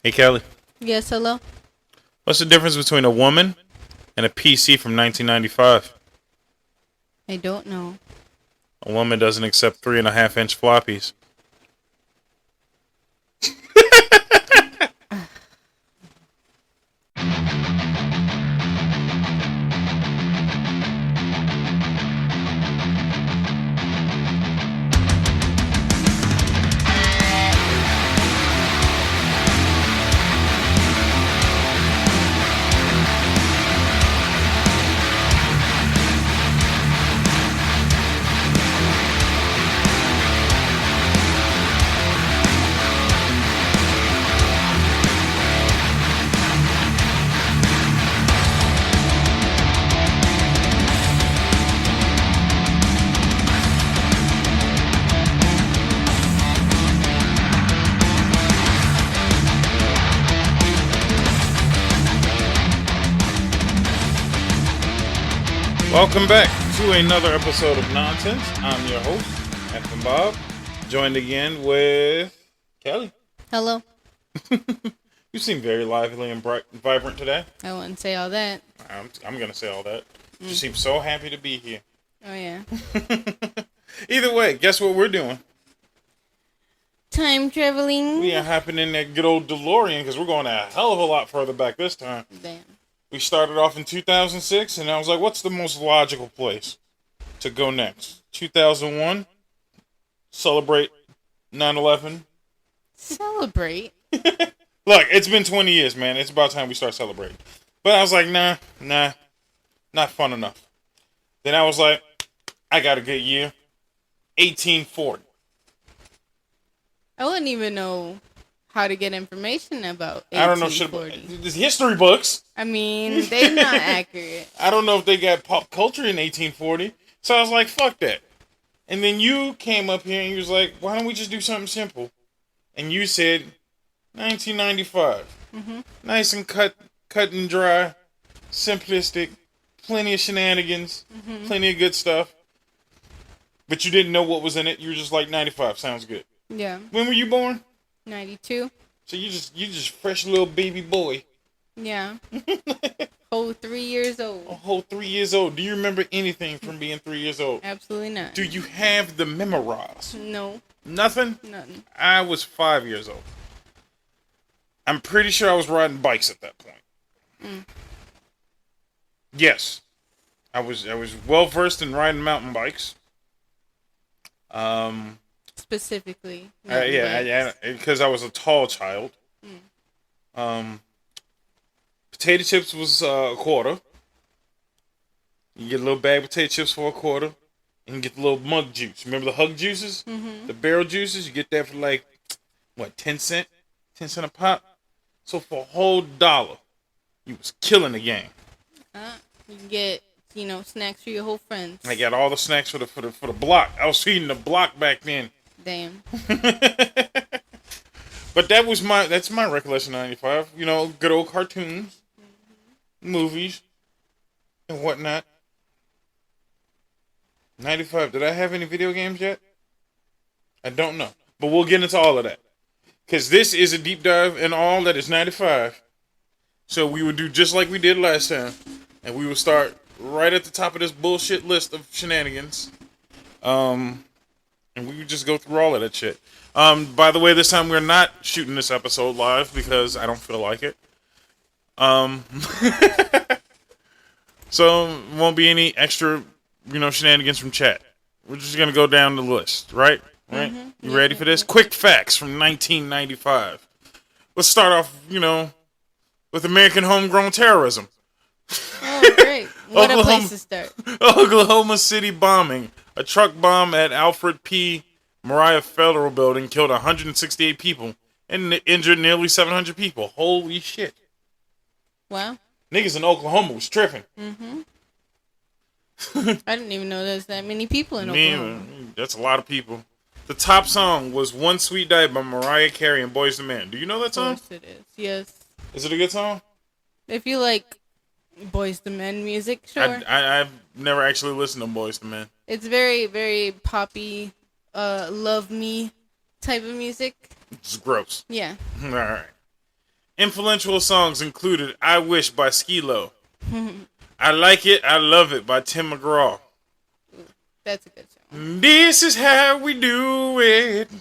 Hey, Kelly. Yes, hello? What's the difference between a woman and a PC from 1995? I don't know. A woman doesn't accept 3.5-inch floppies. Welcome back to another episode of Nonsense. I'm your host, F and Bob, joined again with Kelly. Hello? You seem very lively and bright and vibrant today. I wouldn't say all that. I'm going to say all that. You seem so happy to be here. Oh, yeah. Either way, guess what we're doing? Time traveling. We are hopping in that good old DeLorean because we're going a hell of a lot further back this time. Damn. We started off in 2006, and I was like, what's the most logical place to go next? 2001, celebrate 9/11. Celebrate? Look, it's been 20 years, man. It's about time we start celebrating. But I was like, nah, not fun enough. Then I was like, I got a good year. 1840. I wouldn't even know how to get information about 1840. I don't know shit about there's history books. I mean, they're not accurate. I don't know if they got pop culture in 1840. So I was like, fuck that. And then you came up here and you was like, why don't we just do something simple? And you said 1995. Mm-hmm. Nice and cut and dry, simplistic, plenty of shenanigans, plenty of good stuff. But you didn't know what was in it. You were just like 95. Sounds good. Yeah. When were you born? 92. So you just fresh little baby boy. Yeah. Whole 3 years old. A whole 3 years old. Do you remember anything from being 3 years old? Absolutely not. Do you have the memorized? No. Nothing? Nothing. I was 5 years old. I'm pretty sure I was riding bikes at that point. Yes. I was well versed in riding mountain bikes. Specifically. Yeah, because I was a tall child. Potato chips was a quarter. You get a little bag of potato chips for a quarter. And you get the little mug juice. Remember the hug juices? Mm-hmm. The barrel juices? You get that for like, what, 10 cent? 10 cent a pop? So for a whole $1, you was killing the game. You can get, snacks for your whole friends. I got all the snacks for the block. I was feeding the block back then. Damn. But that's my recollection of 95. Good old cartoons, movies, and whatnot. 95. Did I have any video games yet? I don't know. But we'll get into all of that. Because this is a deep dive in all that is 95. So we would do just like we did last time. And we would start right at the top of this bullshit list of shenanigans. And we would just go through all of that shit. By the way, this time we're not shooting this episode live because I don't feel like it. So won't be any extra, shenanigans from chat. We're just gonna go down the list, right? Right? Mm-hmm. You ready for this? Quick facts from 1995. Let's start off, with American homegrown terrorism. Oh, great. What a place to start. Oklahoma City bombing. A truck bomb at Alfred P. Moriah Federal Building killed 168 people and injured nearly 700 people. Holy shit. Wow. Niggas in Oklahoma was tripping. Mm-hmm. I didn't even know there's that many people in Oklahoma. That's a lot of people. The top song was One Sweet Day by Mariah Carey and Boyz II Men. Do you know that song? Of course it is. Yes. Is it a good song? If you like Boyz II Men music, sure. I've never actually listened to Boyz II Men. It's very, very poppy, love me type of music. It's gross. Yeah. All right. Influential songs included I Wish by Skee-Lo. I Like It, I Love It by Tim McGraw. That's a good song. This is how we do it.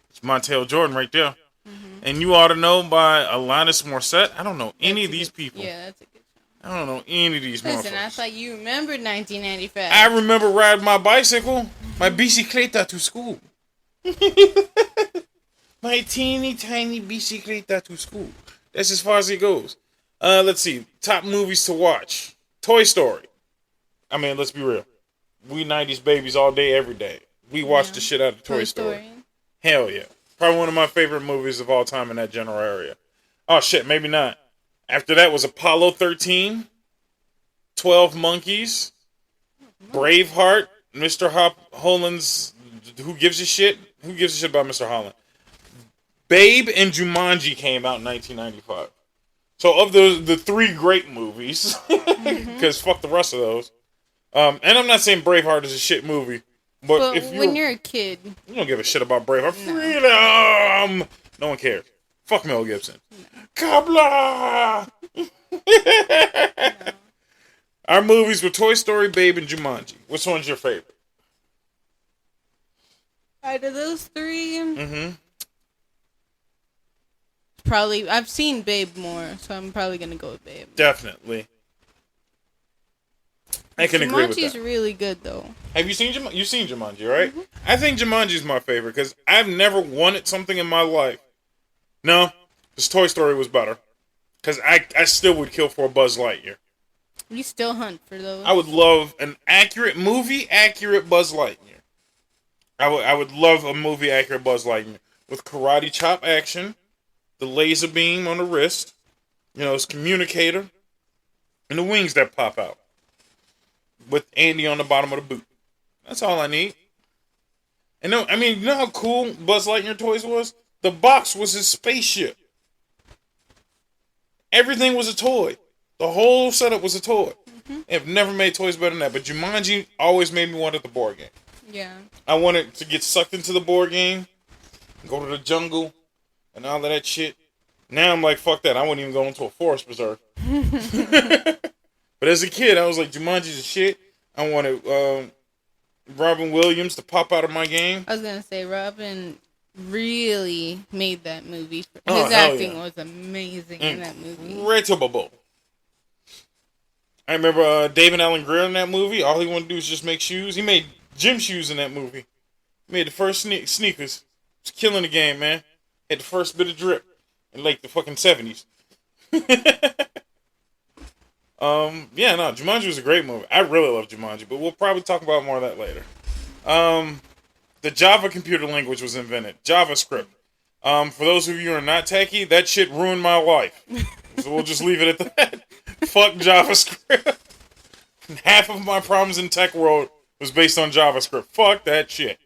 It's Montel Jordan right there. And You Ought to Know by Alanis Morissette. I don't know any of these people. Yeah, that's a good song. I don't know any of these Listen, I motherfuckers. thought you remembered 1995. I remember riding my bicycle, my bicicleta to school. My teeny tiny bicicleta to school. That's as far as it goes. Let's see. Top movies to watch. Toy Story. I mean, let's be real. We 90s babies all day, every day. We watch the shit out of Toy Story. Hell yeah. Probably one of my favorite movies of all time in that general area. Oh shit, maybe not. After that was Apollo 13, 12 Monkeys, Braveheart, Mr. Holland's Who Gives a Shit? Who gives a shit about Mr. Holland? Babe and Jumanji came out in 1995. So of the three great movies, because fuck the rest of those. And I'm not saying Braveheart is a shit movie, but if when you're a kid, you don't give a shit about Braveheart. No. Freedom! No one cares. Fuck Mel Gibson. No. Kabla! No. Our movies were Toy Story, Babe, and Jumanji. Which one's your favorite? Out of those three, probably I've seen Babe more, so I'm probably gonna go with Babe. Definitely. I can agree with that. Jumanji's really good though. Have you seen Jumanji? You've seen Jumanji, right? I think Jumanji's my favorite because I've never wanted something in my life. No, because Toy Story was better. Because I still would kill for a Buzz Lightyear. You still hunt for those? I would love an accurate Buzz Lightyear. I would love a movie accurate Buzz Lightyear with karate chop action, the laser beam on the wrist, his communicator, and the wings that pop out. With Andy on the bottom of the boot. That's all I need. And no, I mean, you know how cool Buzz Lightyear toys was? The box was his spaceship. Everything was a toy. The whole setup was a toy. They've never made toys better than that. But Jumanji always made me want the board game. Yeah. I wanted to get sucked into the board game, go to the jungle, and all of that shit. Now I'm like, fuck that. I wouldn't even go into a forest preserve. But as a kid, I was like, Jumanji's a shit. I wanted Robin Williams to pop out of my game. I was going to say, Robin really made that movie. His acting was amazing in that movie. Incredible. I remember David Alan Grier in that movie. All he wanted to do was just make shoes. He made gym shoes in that movie. He made the first sneakers. He was killing the game, man. Had the first bit of drip in like the fucking 70s. Jumanji was a great movie. I really love Jumanji, but we'll probably talk about more of that later. The Java computer language was invented. JavaScript. For those of you who are not techie, that shit ruined my life. So we'll just leave it at that. Fuck JavaScript. Half of my problems in tech world was based on JavaScript. Fuck that shit.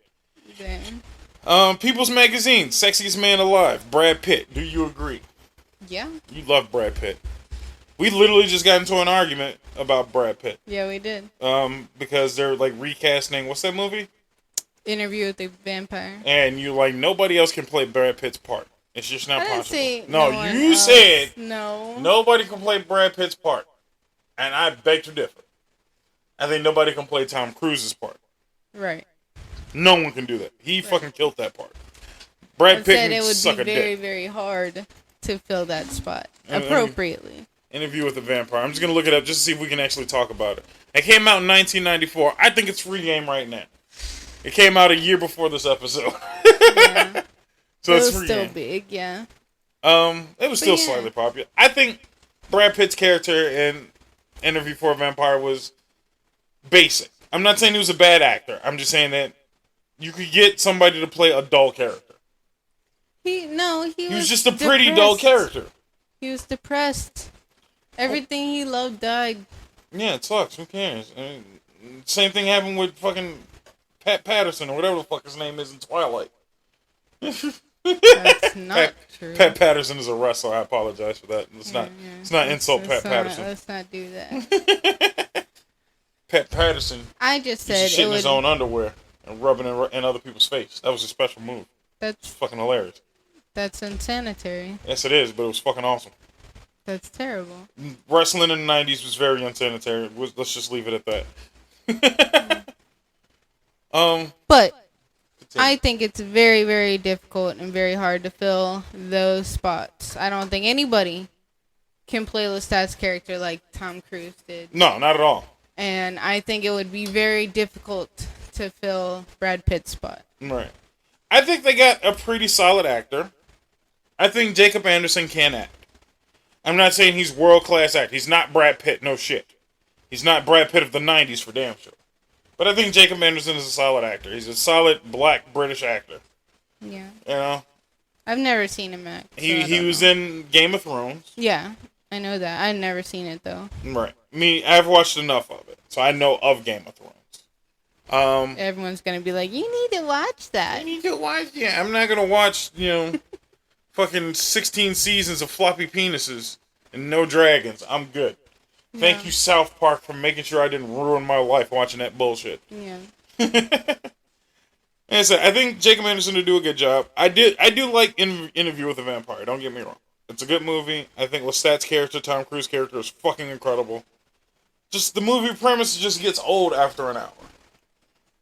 Damn. People's Magazine, Sexiest Man Alive, Brad Pitt. Do you agree? Yeah. You love Brad Pitt. We literally just got into an argument about Brad Pitt. Yeah, we did. Because they're like recasting, what's that movie? Interview with the Vampire. And you're like, nobody else can play Brad Pitt's part. It's just not possible. Say no, you said no. Nobody can play Brad Pitt's part. And I beg to differ. I think nobody can play Tom Cruise's part. Right. No one can do that. He fucking killed that part. Brad Pitt can suck a dick. It would be very, very hard to fill that spot appropriately. Interview with the Vampire. I'm just going to look it up just to see if we can actually talk about it. It came out in 1994. I think it's free game right now. It came out a year before this episode. Yeah. So it's free still game. Big, yeah. It was still slightly popular. I think Brad Pitt's character in Interview for a Vampire was basic. I'm not saying he was a bad actor. I'm just saying that you could get somebody to play a dull character. He was just a pretty dull character. He was depressed. Everything he loved died. Yeah, it sucks. Who cares? Same thing happened with fucking Pat Patterson or whatever the fuck his name is in Twilight. That's not true. Pat Patterson is a wrestler. I apologize for that. It's not insult Pat Patterson. Let's not do that. Pat Patterson. I just said shit in his own underwear and rubbing it in other people's face. That was a special move. That's fucking hilarious. That's unsanitary. Yes, it is, but it was fucking awesome. That's terrible. Wrestling in the 90s was very unsanitary. Let's just leave it at that. But Continue. I think it's very, very difficult and very hard to fill those spots. I don't think anybody can play Lestat's character like Tom Cruise did. No, not at all. And I think it would be very difficult to fill Brad Pitt's spot. Right. I think they got a pretty solid actor. I think Jacob Anderson can act. I'm not saying he's world-class actor. He's not Brad Pitt, no shit. He's not Brad Pitt of the 90s for damn sure. But I think Jacob Anderson is a solid actor. He's a solid black British actor. Yeah. You know? I've never seen him act. So He was in Game of Thrones. Yeah, I know that. I've never seen it, though. Right. I've watched enough of it, so I know of Game of Thrones. Everyone's going to be like, you need to watch that. I need to watch. Yeah, I'm not gonna watch. Fucking 16 seasons of floppy penises and no dragons. I'm good. Yeah. Thank you, South Park, for making sure I didn't ruin my life watching that bullshit. Yeah. And so I think Jacob Anderson will do a good job. I do like Interview with a Vampire. Don't get me wrong. It's a good movie. I think Lestat's character, Tom Cruise character, is fucking incredible. Just the movie premise just gets old after an hour.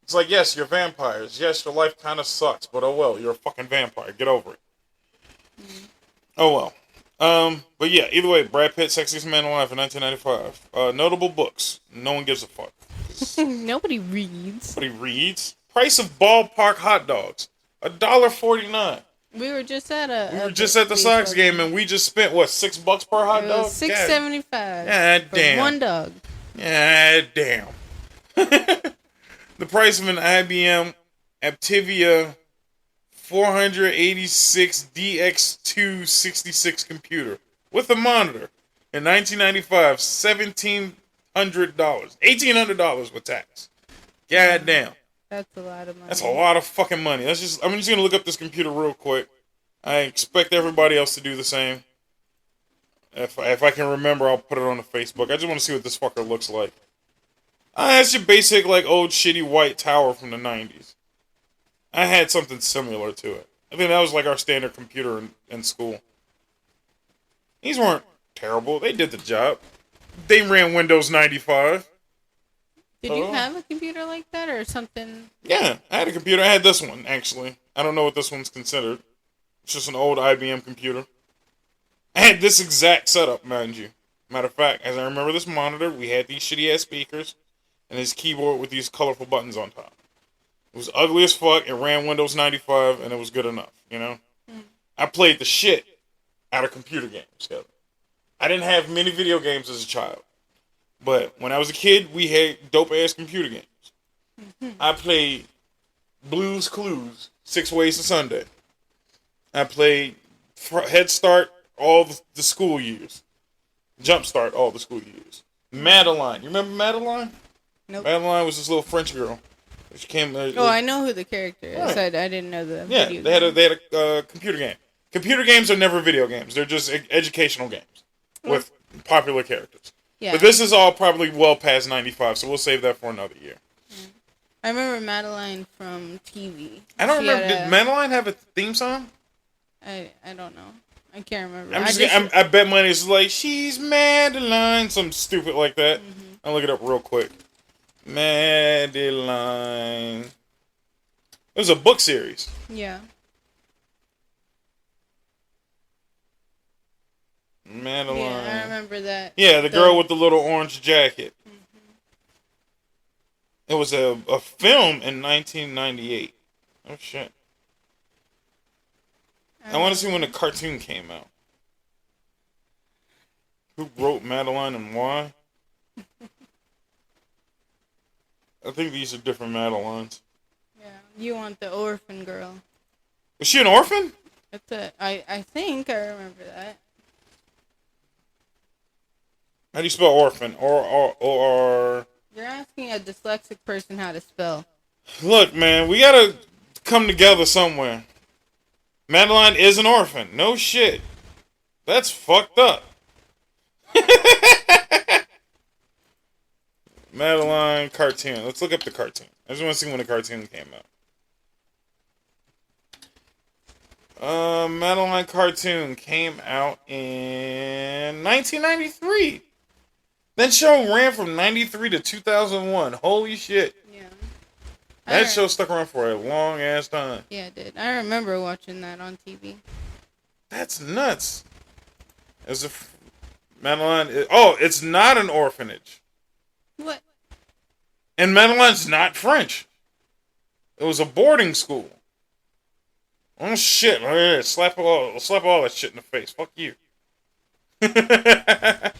It's like, yes, you're vampires. Yes, your life kind of sucks, but oh well, you're a fucking vampire. Get over it. Oh well. But yeah, either way, Brad Pitt, Sexiest Man Alive in 1995. Notable books. No one gives a fuck. Nobody reads. Nobody reads. Price of ballpark hot dogs. $1.49. We were just at the Sox game and we just spent what, $6 per hot dog? $6.75. God damn. One dog. God damn. The price of an IBM Aptivia 486 DX266 computer with a monitor in 1995, $1,700, $1,800 with tax. God damn. That's a lot of money. That's a lot of fucking money. I'm just gonna look up this computer real quick. I expect everybody else to do the same. If I can remember, I'll put it on the Facebook. I just want to see what this fucker looks like. That's your basic, like, old shitty white tower from the 90s. I had something similar to it. I think that was like our standard computer in school. These weren't terrible. They did the job. They ran Windows 95. Did you have a computer like that or something? Yeah, I had a computer. I had this one, actually. I don't know what this one's considered. It's just an old IBM computer. I had this exact setup, mind you. Matter of fact, as I remember this monitor, we had these shitty-ass speakers and this keyboard with these colorful buttons on top. It was ugly as fuck. It ran Windows 95, and it was good enough, you know? I played the shit out of computer games together. I didn't have many video games as a child. But when I was a kid, we had dope-ass computer games. I played Blue's Clues, 6 Ways to Sunday. I played Head Start all the school years. Jumpstart all the school years. Madeline. You remember Madeline? Nope. Madeline was this little French girl. She came. I know who the character is. Right. I didn't know the Yeah, video they had a computer game. Computer games are never video games. They're just educational games with popular characters. Yeah. But this is all probably well past 95, so we'll save that for another year. I remember Madeline from TV. I don't remember. Did Madeline have a theme song? I don't know. I can't remember. I bet money is like, she's Madeline, something stupid like that. I'll look it up real quick. Madeline. It was a book series. Yeah. Madeline. Yeah, I remember that. Yeah, the girl with the little orange jacket. It was a film in 1998. Oh, shit. I want to see when the cartoon came out. Who wrote Madeline and why? I think these are different Madelines. Yeah, you want the orphan girl. Was she an orphan? I think I remember that. How do you spell orphan? Or You're asking a dyslexic person how to spell. Look, man, we gotta come together somewhere. Madeline is an orphan. No shit. That's fucked up. Madeline cartoon. Let's look up the cartoon. I just want to see when the cartoon came out. Madeline cartoon came out in 1993. That show ran from 93 to 2001. Holy shit. Yeah. That show stuck around for a long ass time. Yeah, it did. I remember watching that on TV. That's nuts. As a Madeline. Oh, it's not an orphanage. What? And Madeline's not French. It was a boarding school. Oh shit! Slap all that shit in the face. Fuck you.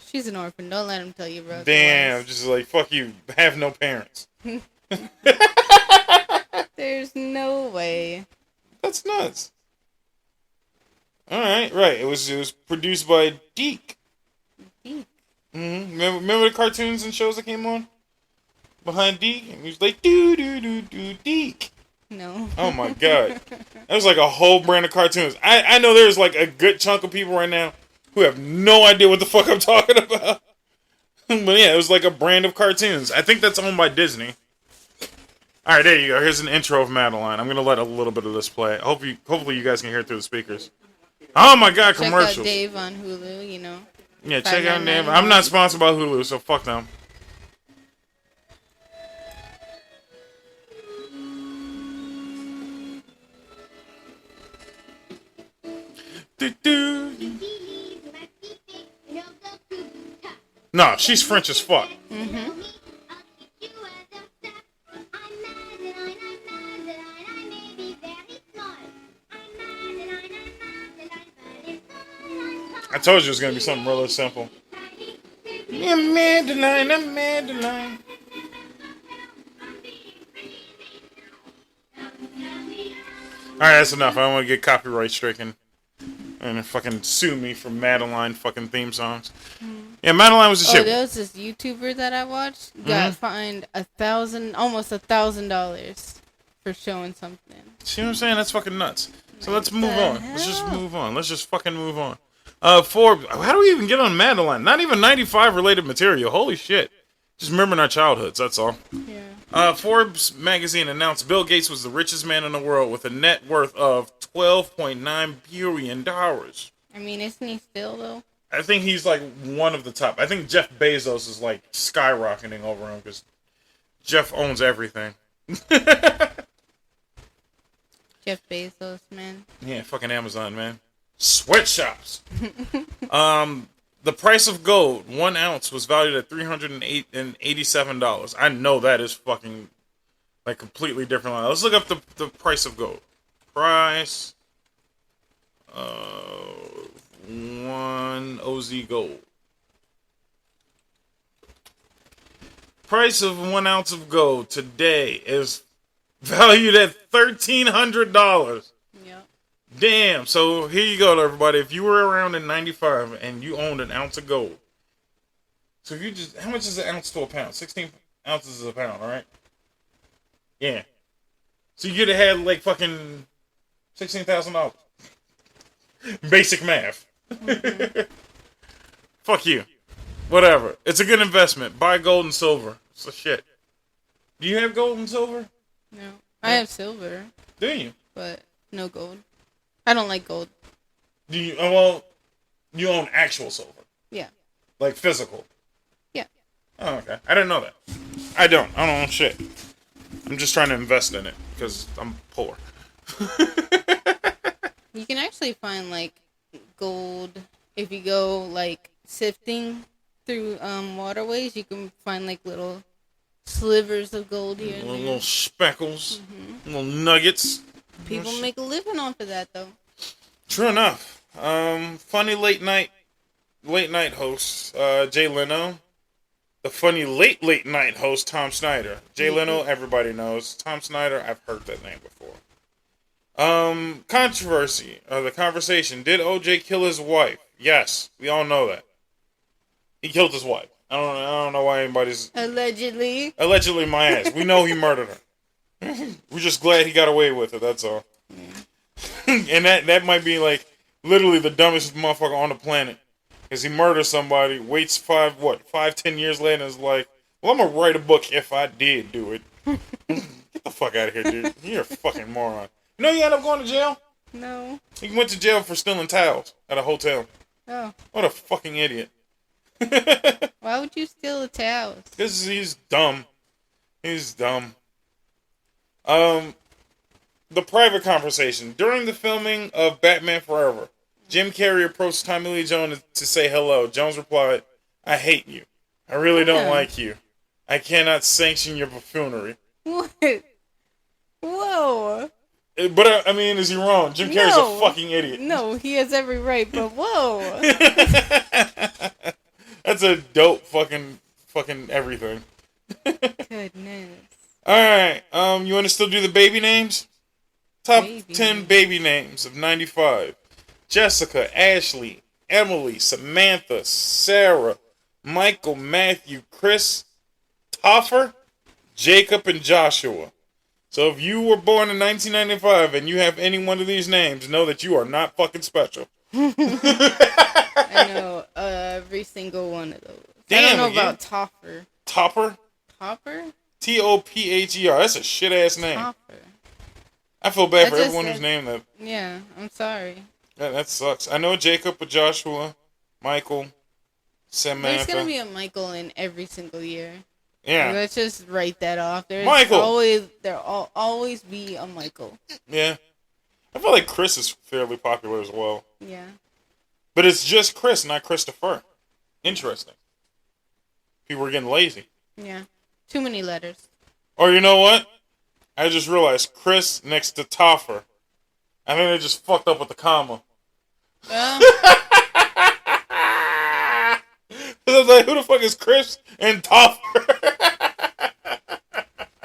She's an orphan. Don't let him tell you, bro. Damn, just like fuck you. Have no parents. There's no way. That's nuts. All right, right. It was produced by Deke. Deke. Remember the cartoons and shows that came on behind Deke? And he was like do Deke. No. Oh my god, that was like a whole brand of cartoons. I know there's like a good chunk of people right now who have no idea what the fuck I'm talking about. But yeah, it was like a brand of cartoons. I think that's owned by Disney. All right, there you go. Here's an intro of Madeline. I'm gonna let a little bit of this play. Hopefully you guys can hear it through the speakers. Oh my god, commercials. Check out Dave on Hulu. You know. Yeah, check out Dave. I'm not sponsored by Hulu, so fuck them. No, she's French as fuck. I told you it was gonna be something really simple. I'm Madeline, I'm Madeline. Alright, that's enough. I don't want to get copyright stricken and fucking sue me for Madeline fucking theme songs. Yeah, Madeline was the shit. There was this YouTuber that I watched got fined almost $1,000 for showing something. See what I'm saying? That's fucking nuts. So let's move on. Let's just move on. Let's just fucking move on. Forbes. How do we even get on Madeline? Not even 95 related material. Holy shit. Just remembering our childhoods. That's all. Yeah. Forbes magazine announced Bill Gates was the richest man in the world with a net worth of $12.9 billion. I mean, isn't he still though? I think he's like one of the top. I think Jeff Bezos is like skyrocketing over him because Jeff owns everything. Jeff Bezos, man. Yeah, fucking Amazon, man. Sweatshops. The price of gold, 1 ounce, was valued at $387. I know that is fucking like completely different. Let's look up the price of gold. Price of 1 OZ gold. Price of 1 ounce of gold today is valued at $1,300. Yep. Damn. So here you go, everybody. If you were around in 95 and you owned an ounce of gold. So if you just, how much is an ounce to a pound? 16 ounces is a pound, all right? Yeah. So you could have had like fucking $16,000. Basic math. Fuck you. Whatever. It's a good investment. Buy gold and silver. So shit. Do you have gold and silver? No. I have silver. Do you? But no gold. I don't like gold. Do you? Well, you own actual silver. Yeah. Like physical. Yeah. Oh, okay. I didn't know that. I don't own shit. I'm just trying to invest in it because I'm poor. You can actually find like gold if you go like sifting through waterways. You can find like little slivers of gold here and there. Little speckles, little nuggets. People make a living off of that though. True enough. Funny late night host Jay Leno. The funny late night host Tom Snyder. Jay Leno, everybody knows. Tom Snyder, I've heard that name before. Controversy, the conversation. Did OJ kill his wife? Yes, we all know that. He killed his wife. I don't know why anybody's... Allegedly, my ass. We know he murdered her. We're just glad he got away with it, that's all. And that might be like literally the dumbest motherfucker on the planet. Because he murders somebody, waits 5-10 years later and is like, well, I'm going to write a book if I did do it. Get the fuck out of here, dude. You're a fucking moron. You know you end up going to jail? No. He went to jail for stealing towels at a hotel. Oh. What a fucking idiot. Why would you steal the towels? Because he's dumb. He's dumb. The private conversation. During the filming of Batman Forever, Jim Carrey approached Tommy Lee Jones to say hello. Jones replied, "I hate you. I really don't like you. I cannot sanction your buffoonery." What? Whoa. But, I mean, is he wrong? Jim Carrey's a fucking idiot. No, he has every right, but whoa. That's a dope fucking everything. Goodness. Alright, you want to still do the baby names? Top Baby 10 baby names of 95. Jessica, Ashley, Emily, Samantha, Sarah, Michael, Matthew, Chris, Toffer, Jacob, and Joshua. So if you were born in 1995 and you have any one of these names, know that you are not fucking special. I know every single one of those. Damn, I don't know about Topper. Topper? Topper? Topher. That's a shit ass name. Topper. I feel bad for everyone who's named that. Yeah, I'm sorry. That sucks. I know Jacob with Joshua, Michael, Samantha. There's gonna be a Michael in every single year. Yeah. Let's just write that off. There's Michael. There'll always be a Michael. Yeah. I feel like Chris is fairly popular as well. Yeah. But it's just Chris, not Christopher. Interesting. People are getting lazy. Yeah. Too many letters. Or you know what? I just realized Chris next to Toffer. I think they just fucked up with the comma. I was like, who the fuck is Chris and Toffer?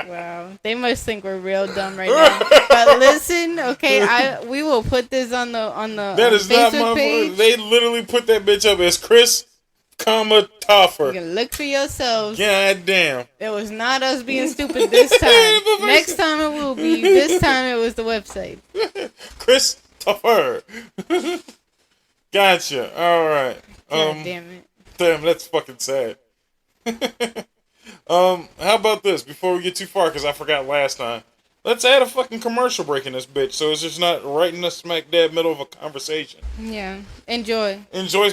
Wow. They must think we're real dumb right now. But listen, okay, we will put this on the That is Facebook not my page. They literally put that bitch up as Chris, Toffer. You can look for yourselves. God damn. It was not us being stupid this time. Next time it will be. This time it was the website. Chris Toffer. Gotcha. All right. God damn it. Damn, that's fucking sad. How about this? Before we get too far, because I forgot last time. Let's add a fucking commercial break in this bitch, so it's just not right in the smack dab middle of a conversation. Yeah. Enjoy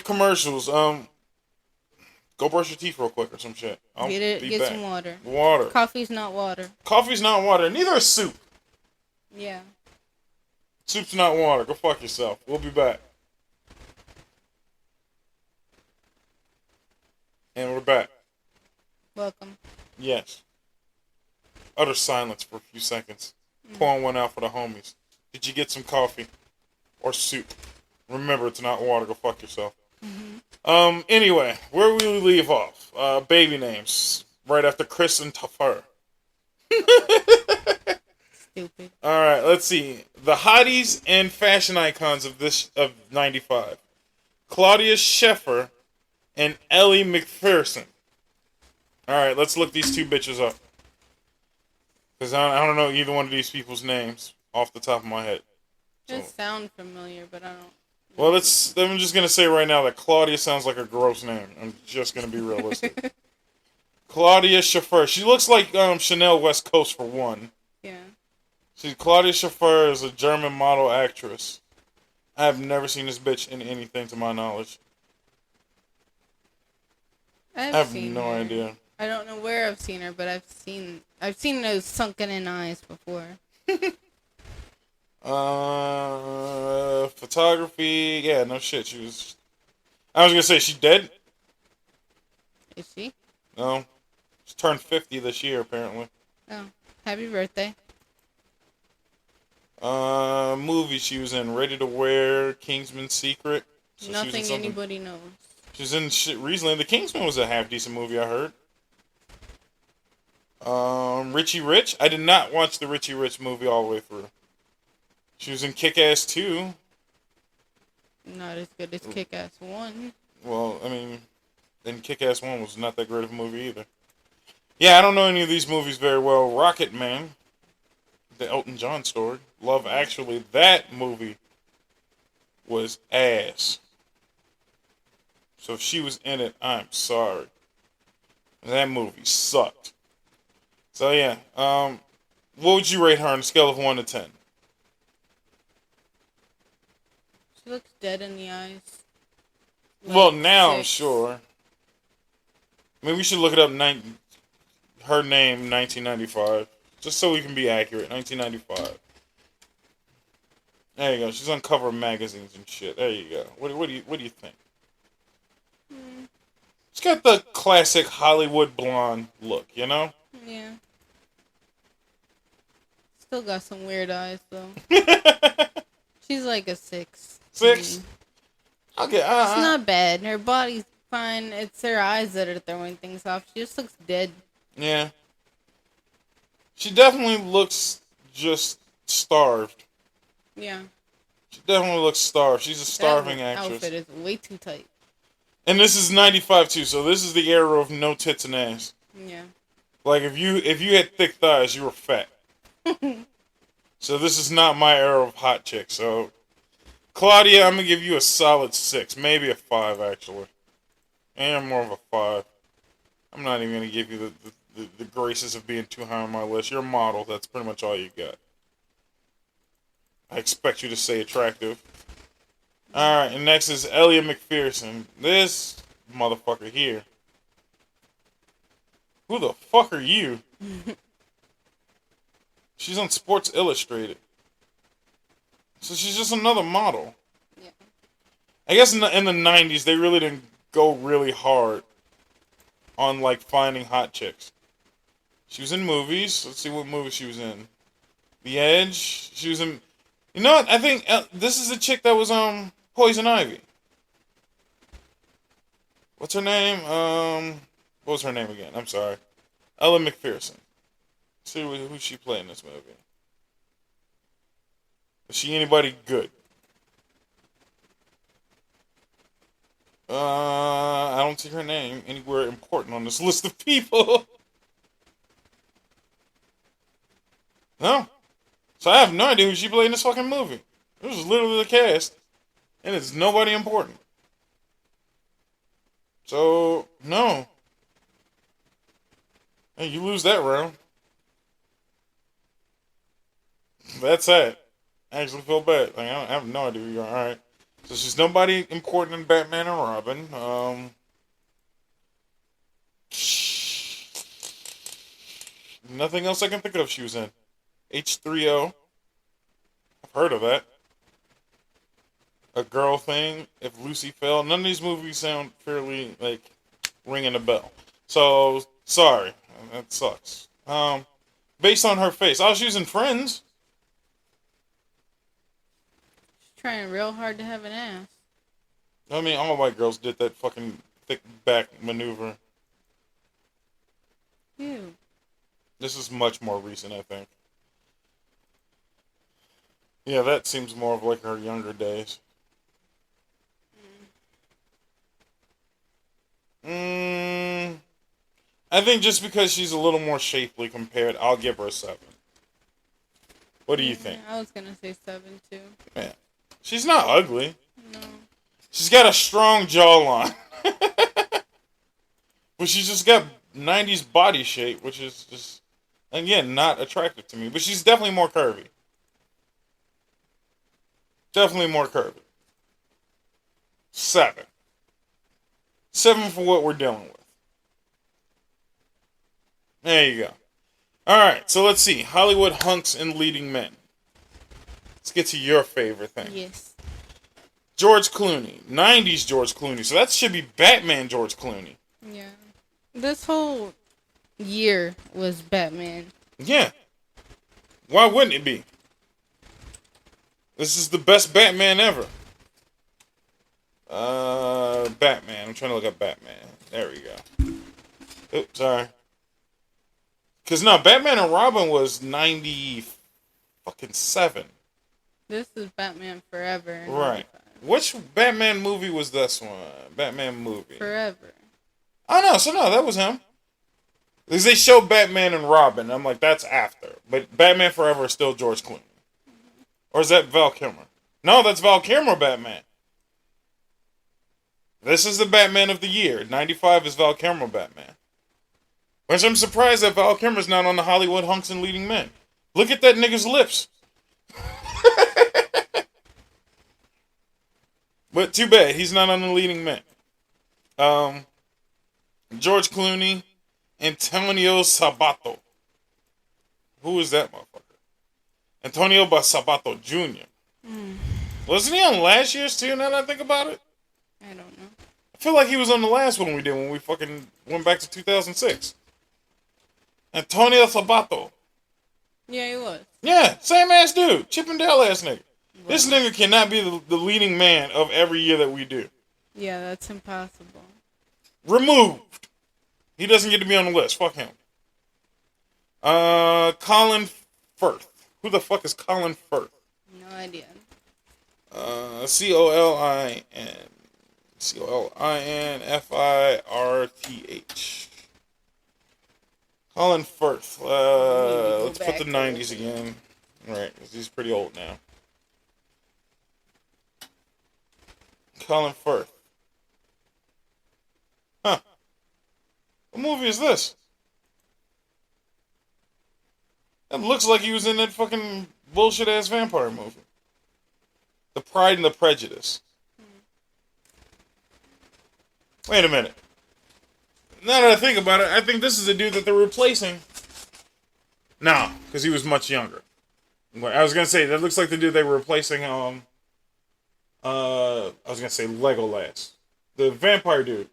commercials. Go brush your teeth real quick or some shit. Get some water. Water. Coffee's not water. Coffee's not water. Neither is soup. Yeah. Soup's not water. Go fuck yourself. We'll be back. And we're back. Welcome. Yes. Utter silence for a few seconds. Pouring one out for the homies. Did you get some coffee? Or soup? Remember, it's not water. Go fuck yourself. Anyway, where will we leave off? Baby names. Right after Chris and Toffer. Stupid. Alright, let's see. The hotties and fashion icons of 95. Claudia Schiffer and Elliot Mcpherson. Alright, let's look these two bitches up. Because I don't know either one of these people's names off the top of my head. They sound familiar, but I don't. Well, I'm just going to say right now that Claudia sounds like a gross name. I'm just going to be realistic. Claudia Schiffer. She looks like Chanel West Coast for one. Yeah. Claudia Schiffer is a German model actress. I have never seen this bitch in anything to my knowledge. I have no idea. I don't know where I've seen her, but I've seen those sunken in eyes before. Photography. Yeah, no shit. I was gonna say, she dead? Is she? No. She turned 50 this year, apparently. Oh, happy birthday. Movie she was in: Ready to Wear, Kingsman's Secret. So Nothing anybody knows. She was in shit recently. The Kingsman was a half decent movie, I heard. Richie Rich. I did not watch the Richie Rich movie all the way through. She was in Kick-Ass 2. Not as good as Kick-Ass 1. Well, I mean, then Kick-Ass 1 was not that great of a movie either. Yeah, I don't know any of these movies very well. Rocket Man. The Elton John story. Love Actually. That movie was ass. So if she was in it, I'm sorry. That movie sucked. So yeah, what would you rate her on a scale of 1 to 10? She looks dead in the eyes. Well, Like now I'm 6. sure. I mean, we should look it up. Her name, 1995, just so we can be accurate. 1995. There you go. She's on cover of magazines and shit. There you go. What do you think? Mm, She's got the classic Hollywood blonde look, you know? yeah. Still got some weird eyes though. She's like a 6. to 6? me. Okay, It's not bad. Her body's fine. It's her eyes that are throwing things off. She just looks dead. yeah. She definitely looks just starved. Yeah. She definitely looks starved. She's a starving That actress. outfit is way too tight. And this is 95 too, so this is the era of no tits and ass. Yeah. Like if you had thick thighs, you were fat. So this is not my era of hot chicks. So Claudia, I'm gonna give you a solid 6, maybe a 5 actually. And more of a 5. I'm not even gonna give you the graces of being too high on my list. You're a model. That's pretty much all you got. I expect you to say attractive. Alright, and next is Elliot Mcpherson. This motherfucker here. Who the fuck are you? She's on Sports Illustrated. So she's just another model. Yeah. I guess in the 90s, they really didn't go really hard on, like, finding hot chicks. She was in movies. Let's see what movie she was in. The Edge. She was in... You know what? I think this is the chick that was on Poison Ivy. What's her name? What was her name again? I'm sorry. Ella McPherson. Let's see who she played in this movie. Is she anybody good? I don't see her name anywhere important on this list of people. No. So I have no idea who she played in this fucking movie. It was literally the cast. And it's nobody important. So, no. Hey, you lose that round. That's sad. I actually feel bad. Like, I have no idea who you are. Alright. So she's nobody important in Batman and Robin. Nothing else I can think of she was in. H3O. I've heard of that. A Girl Thing. If Lucy Fell. None of these movies sound fairly, like, ringing a bell. So, sorry. That sucks. Based on her face. Oh, she was in Friends. She's trying real hard to have an ass. I mean, all white girls did that fucking thick back maneuver. Ew. This is much more recent, I think. Yeah, that seems more of like her younger days. I think just because she's a little more shapely compared, I'll give her a 7. What do you think? I was gonna say 7 too. Yeah. She's not ugly. No. She's got a strong jawline. But she's just got 90s body shape, which is just, again, not attractive to me. But she's definitely more curvy. Definitely more curvy. 7. 7 for what we're dealing with. There you go. Alright, so let's see. Hollywood hunks and leading men. Let's get to your favorite thing. Yes. George Clooney. 90s George Clooney. So that should be Batman George Clooney. Yeah. This whole year was Batman. Yeah. Why wouldn't it be? This is the best Batman ever. Batman. I'm trying to look up Batman. There we go. Oops, sorry. Because no, Batman and Robin was 90 fucking 7. This is Batman Forever. Right. Which Batman movie was this one? Batman movie. Forever. Oh no, so no, that was him. Because they show Batman and Robin. I'm like, that's after. But Batman Forever is still George Clooney. Or is that Val Kilmer? No, that's Val Kilmer Batman. This is the Batman of the year. 95 is Val Kilmer Batman. Which I'm surprised that Val Kilmer's not on the Hollywood hunks and leading men. Look at that nigga's lips. But too bad he's not on the leading men. Um, George Clooney, Antonio Sabato. Who is that motherfucker? Antonio Sabato Jr. Wasn't he on last year's too? Now that I think about it, I don't know. I feel like he was on the last one we did when we fucking went back to 2006. Antonio Sabato. Yeah, he was. Yeah, same ass dude, Chippendale ass nigga. Wow. This nigga cannot be the leading man of every year that we do. Yeah, that's impossible. Removed. He doesn't get to be on the list. Fuck him. Colin Firth. Who the fuck is Colin Firth? No idea. Colin Colin Firth. Colin Firth. Let's put the 90s again. Right, because he's pretty old now. Colin Firth. Huh. What movie is this? That looks like he was in that fucking bullshit ass vampire movie. The Pride and the Prejudice. Wait a minute. Now that I think about it, I think this is the dude that they're replacing. Nah, because he was much younger. I was gonna say that looks like the dude they were replacing. I was gonna say Legolas, the vampire dude,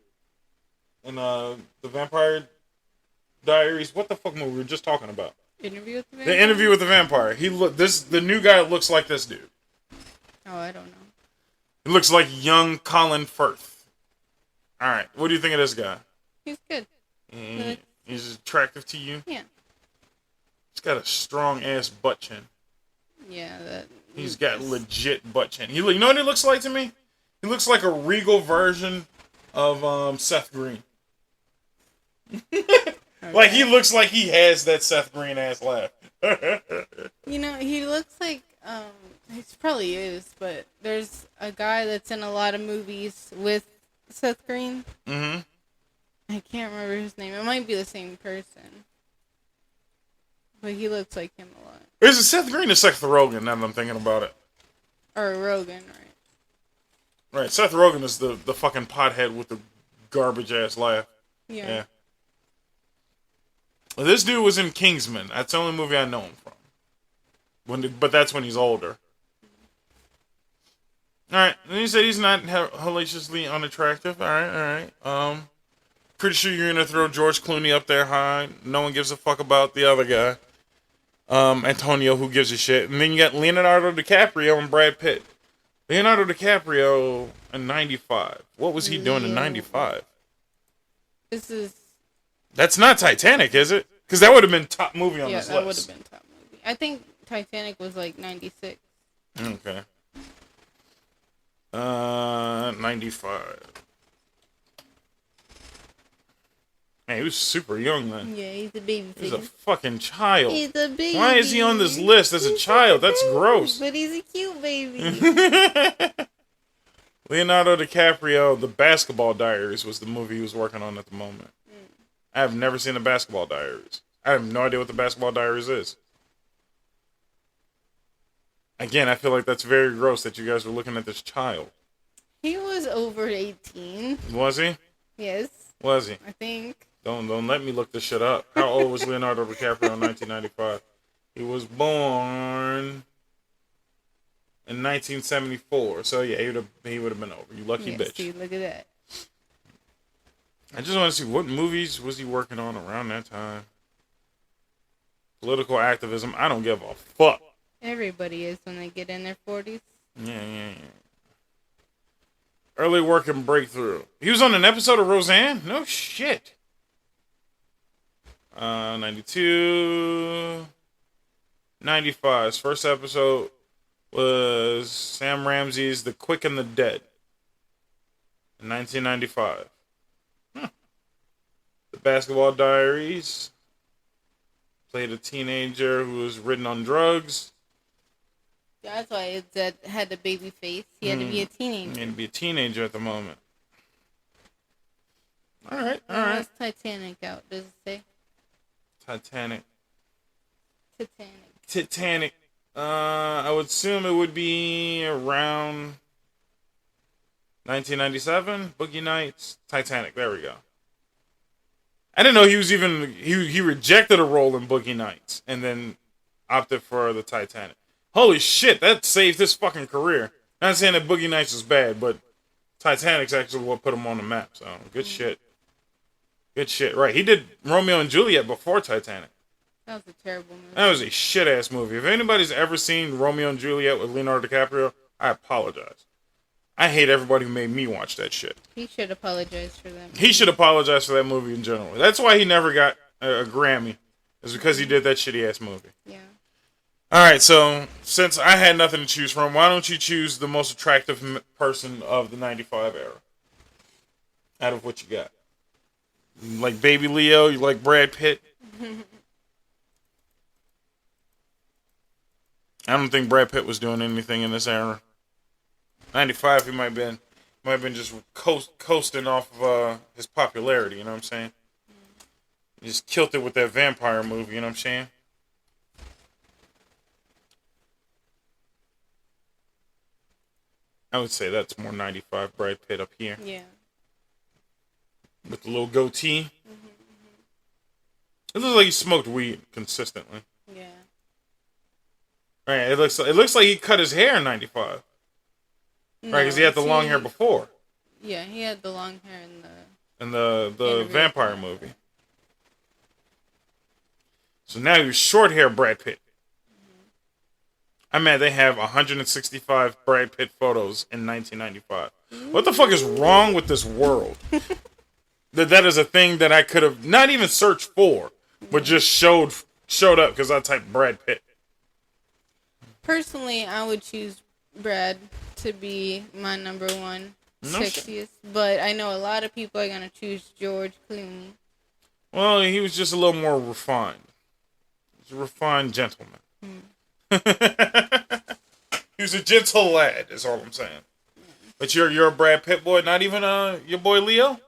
and the Vampire Diaries. What the fuck movie we were just talking about? Interview with the Vampire? The Interview with the Vampire. The new guy looks like this dude. Oh, I don't know. It looks like young Colin Firth. All right, what do you think of this guy? He's good. He's attractive to you? Yeah. He's got a strong ass butt chin. Yeah, He's got legit butt chin. You know what he looks like to me? He looks like a regal version of Seth Green. Okay. Like he looks like he has that Seth Green ass laugh. You know, he looks like he probably is, but there's a guy that's in a lot of movies with Seth Green. Mm-hmm. I can't remember his name. It might be the same person. But he looks like him a lot. Is it Seth Green or Seth Rogen, now that I'm thinking about it? Or Rogan, right? Right, Seth Rogen is the fucking pothead with the garbage ass laugh. Yeah. Well, this dude was in Kingsman. That's the only movie I know him from. But that's when he's older. Alright, and he said he's not hellaciously unattractive. Alright. Pretty sure you're gonna throw George Clooney up there high. No one gives a fuck about the other guy. Antonio, who gives a shit. And then you got Leonardo Dicaprio and Brad Pitt. Leonardo DiCaprio in 95. What was he doing in 95? That's not Titanic, is it? Because that would have been top movie on this list. Yeah, that would have been top movie. I think Titanic was like 96. Okay. 95. Man, he was super young then. Yeah, he's a baby He's figure. a fucking child. He's a baby. Why is he on this list as a child? That's gross. But he's a cute baby. Leonardo DiCaprio, The Basketball Diaries was the movie he was working on at the moment. I have never seen The Basketball Diaries. I have no idea what The Basketball Diaries is. Again, I feel like that's very gross that you guys were looking at this child. He was over 18. Was he? Yes. Was he? I think. Don't let me look this shit up. How old was Leonardo DiCaprio in 1995? He was born in 1974. So yeah, he would have been over. You lucky bitch. See, look at that. I just want to see what movies was he working on around that time. Political activism. I don't give a fuck. Everybody is when they get in their 40s. Yeah. Early work and breakthrough. He was on an episode of Roseanne? No shit. 92. 95. His first episode was Sam Ramsey's The Quick and the Dead. In 1995. The Basketball Diaries. Played a teenager who was ridden on drugs. That's why it said had the baby face. He had to be a teenager. He had to be a teenager at the moment. All right. What's Titanic out? Does it say? Titanic. Titanic. I would assume it would be around 1997, Boogie Nights, Titanic. There we go. I didn't know he was even he rejected a role in Boogie Nights and then opted for the Titanic. Holy shit, that saved his fucking career. Not saying that Boogie Nights was bad, but Titanic's actually what put him on the map. So good shit. Good shit. Right, he did Romeo and Juliet before Titanic. That was a terrible movie. That was a shit ass movie. If anybody's ever seen Romeo and Juliet with Leonardo DiCaprio, I apologize. I hate everybody who made me watch that shit. He should apologize for that movie. He should apologize for that movie in general. That's why he never got a Grammy. Is because he did that shitty ass movie. Yeah. Alright, so since I had nothing to choose from, why don't you choose the most attractive person of the 95 era? Out of what you got. You like Baby Leo? You like Brad Pitt? I don't think Brad Pitt was doing anything in this era. 95, he might have been just coasting off of his popularity, you know what I'm saying? He just killed it with that vampire movie, you know what I'm saying? I would say that's more 95 Brad Pitt up here. Yeah. With the little goatee. It looks like he smoked weed consistently. Yeah. Right, it looks like he cut his hair in 95. No, Right, because he had the long hair before. Yeah, he had the long hair In the vampire movie. So now he's short hair Brad Pitt. I mean, they have 165 Brad Pitt photos in 1995. What the fuck is wrong with this world? that is a thing that I could have not even searched for, but just showed up because I typed Brad Pitt. Personally, I would choose Brad to be my number one sexiest, but I know a lot of people are gonna choose George Clooney. Well, he was just a little more refined. He's a refined gentleman. He was a gentle lad, is all I'm saying. But you're a Brad Pitt boy, not even your boy Leo?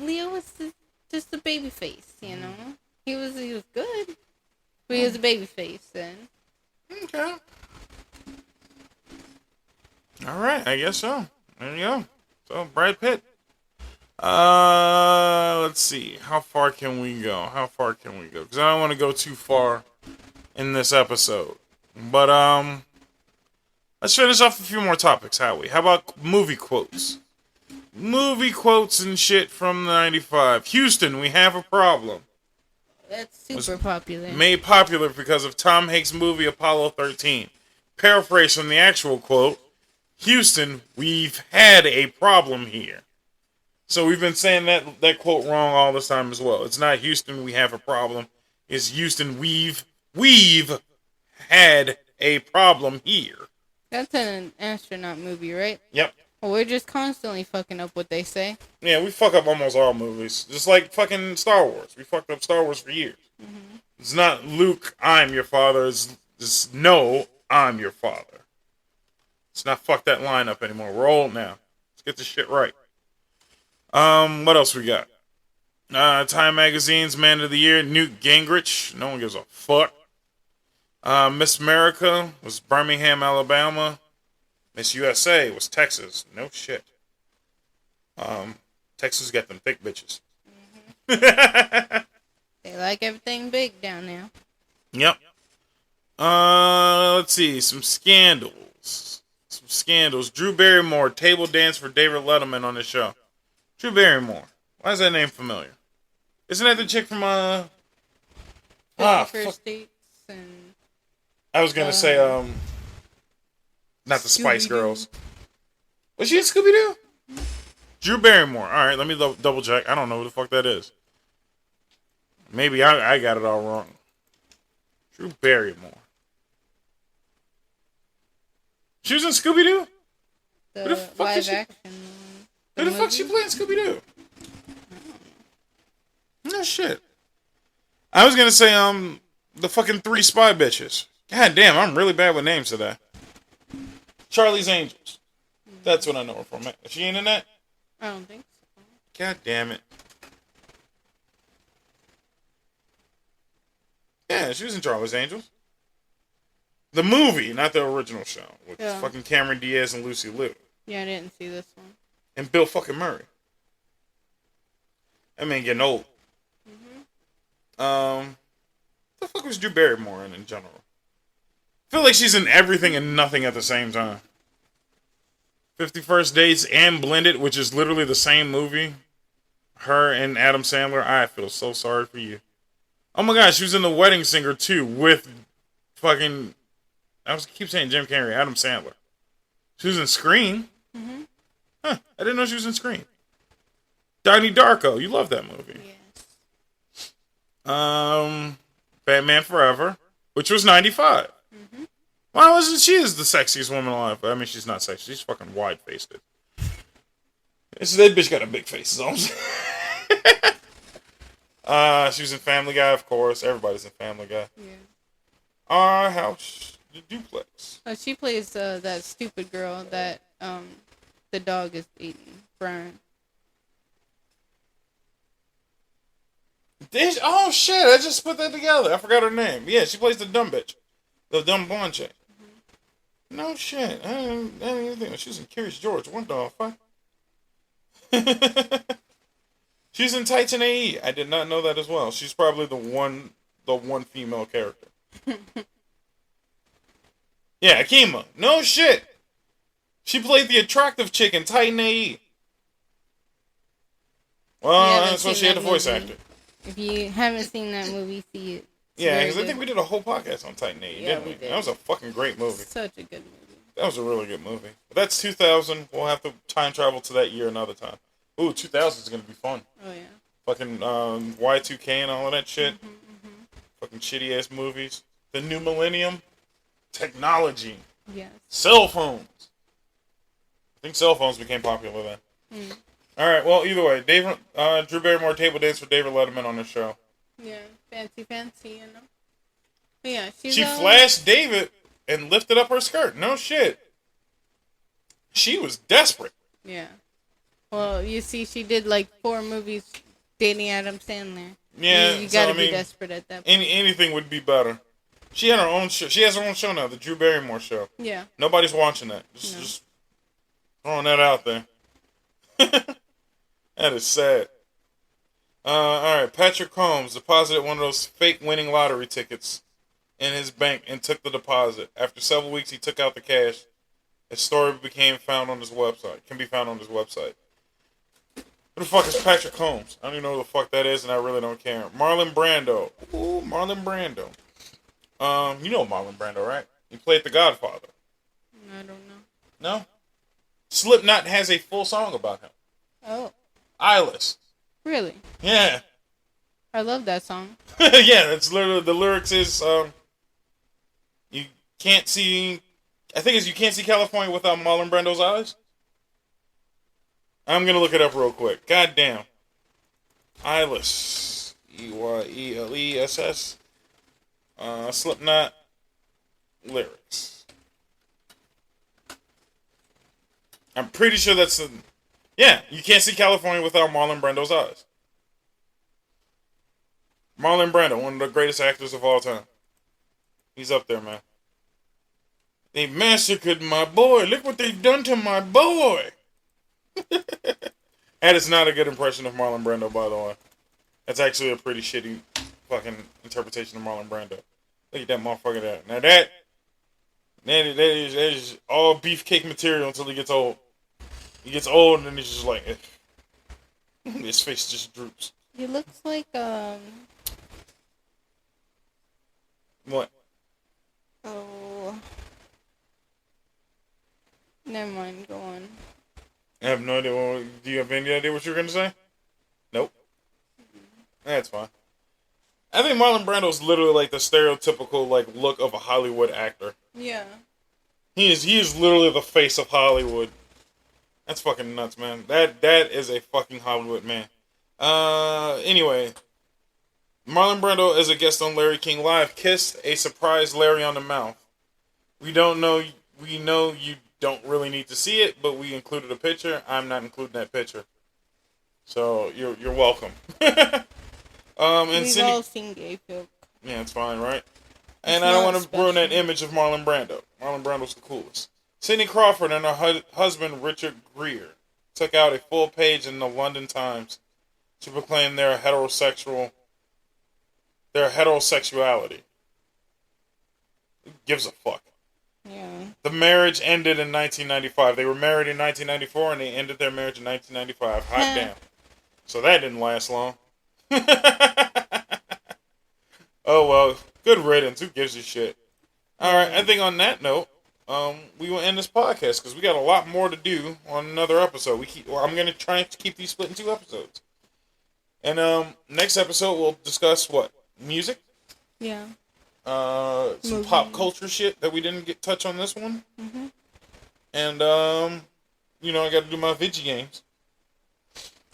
Leo was just a baby face, you know. He was good, but he was a baby face then. Okay. All right, I guess so. There you go. So Brad Pitt. Let's see. How far can we go? Because I don't want to go too far in this episode. But let's finish off a few more topics, Howie. How about movie quotes? Movie quotes and shit from the 95. Houston, we have a problem. That's super popular. Made popular because of Tom Hanks' movie Apollo 13. Paraphrase from the actual quote, Houston, we've had a problem here. So we've been saying that quote wrong all this time as well. It's not Houston, we have a problem. It's Houston, we've had a problem here. That's an astronaut movie, right? Yep. Well, we're just constantly fucking up what they say. Yeah, we fuck up almost all movies. Just like fucking Star Wars. We fucked up Star Wars for years. Mm-hmm. It's not Luke, I'm your father. It's no, I'm your father. Let's not fuck that line up anymore. We're old now. Let's get this shit right. What else we got? Time Magazine's Man of the Year, Newt Gingrich. No one gives a fuck. Miss America was Birmingham, Alabama. Miss USA was Texas. No shit. Texas got them thick bitches. Mm-hmm. They like everything big down there. Yep. Let's see. Some scandals. Drew Barrymore table dance for David Letterman on the show. Drew Barrymore. Why is that name familiar? Isn't that the chick from First Dates and I was gonna say not the Spice Scooby-Doo. Girls. Was she in Scooby-Doo? Drew Barrymore. All right, let me double check. I don't know who the fuck that is. Maybe I got it all wrong. Drew Barrymore. She was in Scooby-Doo? the live action. Who the fuck she playing Scooby-Doo? No shit. I was gonna say the fucking 3 Spy Bitches. God damn, I'm really bad with names today. Charlie's Angels. That's what I know her from. Is she in that? I don't think so. God damn it. Yeah, she was in Charlie's Angels. The movie, not the original show. With fucking Cameron Diaz and Lucy Liu. Yeah, I didn't see this one. And Bill fucking Murray. That man getting old. What the fuck was Drew Barrymore in general? I feel like she's in everything and nothing at the same time. 51st Dates and Blended, which is literally the same movie. Her and Adam Sandler. I feel so sorry for you. Oh my gosh, she was in The Wedding Singer too with fucking. Keep saying Jim Carrey, Adam Sandler. She was in Scream. Huh? I didn't know she was in Scream. Donnie Darko, you love that movie. Yes. Batman Forever, which was 95. Why wasn't she as the sexiest woman alive? I mean, she's not sexy. She's fucking wide-faced. That bitch got a big face. She was in Family Guy, of course. Everybody's in Family Guy. Yeah. Our House, the Duplex. She plays that stupid girl that the dog is eating, Brian. Oh shit! I just put that together. I forgot her name. Yeah, she plays the dumb bitch, the dumb blonde chick. No shit. I didn't even think she was in Curious George. What the fuck? She's in Titan AE. I did not know that as well. She's probably the one female character. Yeah, Akima. No shit. She played the attractive chick in Titan AE. Well, that's why she had the voice actor. If you haven't seen that movie, see it. Yeah, because I think we did a whole podcast on Titan AE, didn't we? Did. That was a fucking great movie. Such a good movie. That was a really good movie. But that's 2000. We'll have to time travel to that year another time. Ooh, 2000 is going to be fun. Oh, yeah. Fucking Y2K and all of that shit. Fucking shitty ass movies. The new millennium. Technology. Yes. Cell phones. I think cell phones became popular then. Alright, well, either way. Drew Barrymore table dance for David Letterman on the show. Yeah, fancy, you know. But yeah, she flashed David and lifted up her skirt. No shit. She was desperate. Yeah. Well, you see, she did like 4 movies dating Adam Sandler. Yeah, you gotta be desperate at that point. Anything would be better. She had her own show. She has her own show now, the Drew Barrymore show. Yeah. Nobody's watching that. Just throwing that out there. That is sad. Alright, Patrick Holmes deposited one of those fake winning lottery tickets in his bank and took the deposit. After several weeks, he took out the cash. His story can be found on his website. Who the fuck is Patrick Holmes? I don't even know who the fuck that is, and I really don't care. Marlon Brando. Ooh, Marlon Brando. You know Marlon Brando, right? He played The Godfather. I don't know. No? Slipknot has a full song about him. Oh. Eyeless. Really? Yeah. I love that song. Yeah, that's literally, the lyrics is, you can't see, I think it's you can't see California without Marlon Brando's eyes. I'm gonna look it up real quick. God damn. Eyeless. Eyeless. Slipknot lyrics. I'm pretty sure that's the... Yeah, you can't see California without Marlon Brando's eyes. Marlon Brando, one of the greatest actors of all time. He's up there, man. They massacred my boy. Look what they've done to my boy. That is not a good impression of Marlon Brando, by the way. That's actually a pretty shitty fucking interpretation of Marlon Brando. Look at that motherfucker there. Now that is all beefcake material until he gets old. He gets old and then he's just like, his face just droops. He looks like, What? Oh. Never mind, go on. I have no idea. Do you have any idea what you're going to say? Nope. That's fine. I think Marlon Brando's literally like the stereotypical like look of a Hollywood actor. Yeah. He is literally the face of Hollywood. That's fucking nuts, man. That is a fucking Hollywood man. Anyway, Marlon Brando, as a guest on Larry King Live, kissed a surprised Larry on the mouth. We know you don't really need to see it, but we included a picture. I'm not including that picture. So you're welcome. We've all seen gay folk. Yeah, it's fine, right? And I don't want to ruin that image of Marlon Brando. Marlon Brando's the coolest. Cindy Crawford and her husband Richard Gere took out a full page in the London Times to proclaim their heterosexuality. Who gives a fuck? Yeah. The marriage ended in 1995. They were married in 1994 and they ended their marriage in 1995. Hot damn. So that didn't last long. Oh well, good riddance. Who gives a shit? Alright, I think on that note, we will end this podcast because we got a lot more to do on another episode. I'm going to try to keep these split in 2 episodes. And next episode we'll discuss what? Music? Yeah. Some pop culture shit that we didn't touch on this one. Mm-hmm. And I got to do my video games.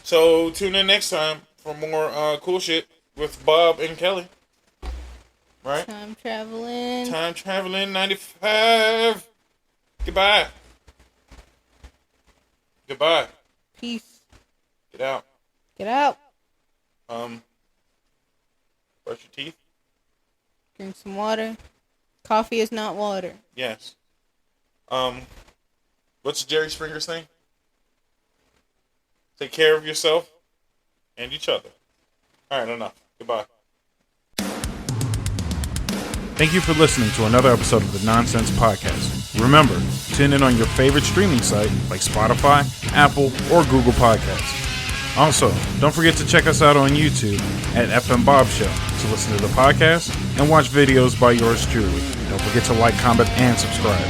So tune in next time for more cool shit with Bob and Kelly. Right? Time traveling 95. Goodbye. Peace. Get out. Brush your teeth. Drink some water. Coffee is not water. Yes. What's Jerry Springer's thing? Take care of yourself and each other. Alright, enough. Goodbye. Thank you for listening to another episode of the Nonsense Podcast. Remember, tune in on your favorite streaming site like Spotify, Apple, or Google Podcasts. Also, don't forget to check us out on YouTube at FM Bob Show to listen to the podcast and watch videos by yours truly. Don't forget to like, comment, and subscribe.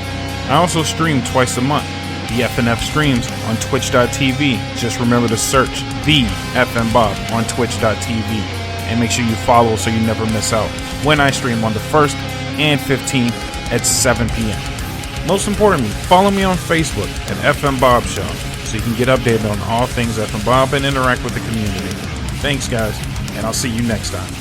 I also stream twice a month. The FNF streams on Twitch.tv. Just remember to search The FM Bob on Twitch.tv. And make sure you follow so you never miss out when I stream on the 1st and 15th at 7 p.m. Most importantly, follow me on Facebook at FM Bob Show so you can get updated on all things FM Bob and interact with the community. Thanks, guys, and I'll see you next time.